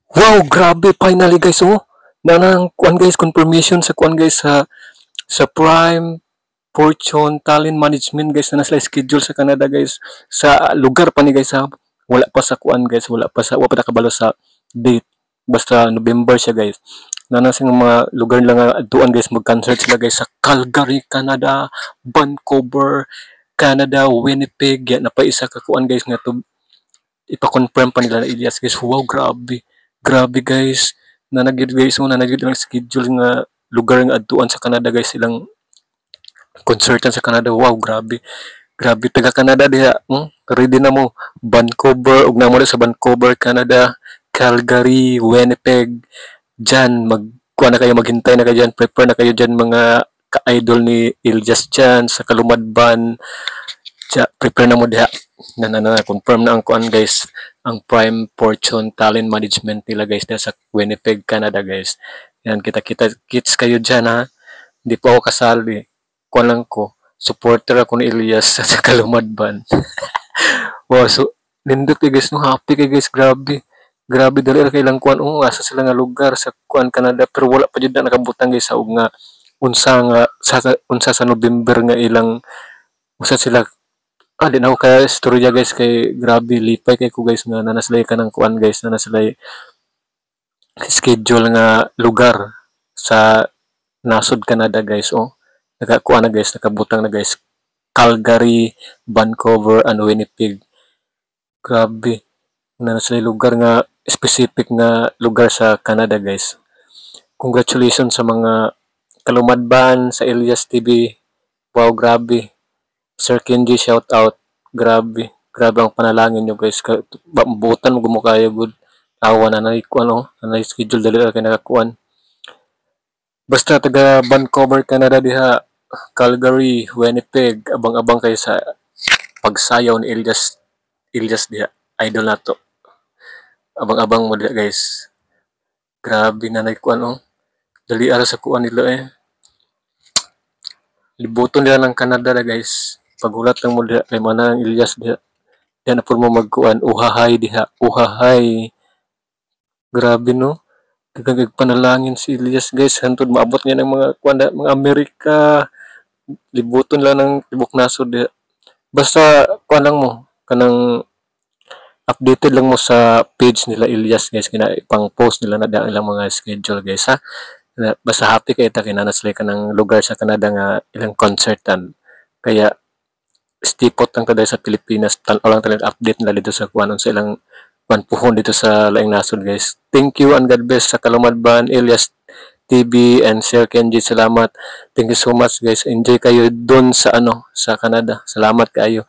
Wow, grabe finally guys oh. Nanang kuan guys confirmation sa kuan guys sa Prime Fortune Talent Management guys na sila schedule sa Canada guys. Sa lugar pa ni guys ha. Wala pa sa kuan guys, wala pa nakabalo sa date. Basta November siya guys. Nanang sing mga lugar lang nga adtuan guys mag-concert sila guys sa Calgary, Canada, Vancouver, Canada, Winnipeg. Yan na pa isa ka kuan guys nga to ipa-confirm pa nila na Elias guys. Wow, grabe. Grabe guys. Nanagid guys mo nanagid ang schedule nga lugar nga adtuan sa Canada guys silang concertan sa Canada. Wow, grabe. Grabe taga Canada diha. Ready na mo. Vancouver, ug na mo sa Vancouver, Canada, Calgary, Winnipeg. Diyan magkuha na kayo, maghintay na kayo diyan, prepare na kayo diyan mga ka-idol ni Elias diyan sa Kalumadban. Prepare na mo diha. Confirm na ang kuan guys, ang Prime Fortune Talent Management nila guys na sa Winnipeg, Canada guys. Yan, kita-kita kits kayo diyan ha. Hindi po ako kasali. Kuan lang ko. Supporter ako ni Elias sa Kalumadban. Wow, so nindot kay guys no, happy kay guys, grabe. Grabe dali ra kay ilang kuan asa sila nga lugar sa kuan Canada pero wala pa jud na nakabutang guys sa ug nga unsa sa November nga ilang usa sila. Di na ako kaya istorya guys kay grabe lipay kay ko guys nga nanaslay ka ng kuan guys na naslay schedule nga lugar sa nasod Canada guys oh. Nakakuha na guys, nakabutang na guys. Calgary, Vancouver, and Winnipeg. Grabe. Na sila lugar nga, specific na lugar sa Canada guys. Congratulations sa mga Kalumadban, sa Elias TV. Wow, grabe. Sir Kenji, shout out. Grabe. Grabe ang panalangin nyo guys. Butan mo gumukaya good. Awa na na schedule dali kay nakakuan. Basta taga Vancouver, Canada diha, Calgary, Winnipeg, abang-abang kayo sa pagsayaw ni Elias diha. Idol na to. Abang-abang mo diha guys. Grabe na kuan oh. Dali ara sa kuan nila eh. Libuton nila ng Canada na guys. Pagulat lang mo diha kay mana ang Elias diha. Diha na po mo magkuan. Uhahay diha. Uhahay. Grabe no. Daghang panalangin si Elias guys, hantod maabot niya ng mga mga Amerika. Libuton lang ng tibok nasod diha. Basta kuan lang mo kanang updated lang mo sa page nila Elias guys, kina ipang post nila na ilang mga schedule guys ha. Basta happy kay ta kinanaslay ka ng lugar sa Canada nga ilang concertan. Kaya stipot lang ta sa Pilipinas, tan-aw lang talang update nila dito sa kuan sa ilang panpuhon dito sa laing nasod guys. Thank you and God bless sa Kalumadban, Elias TV and Sir Kenji. Salamat. Thank you so much guys. Enjoy kayo doon sa sa Canada. Salamat kayo.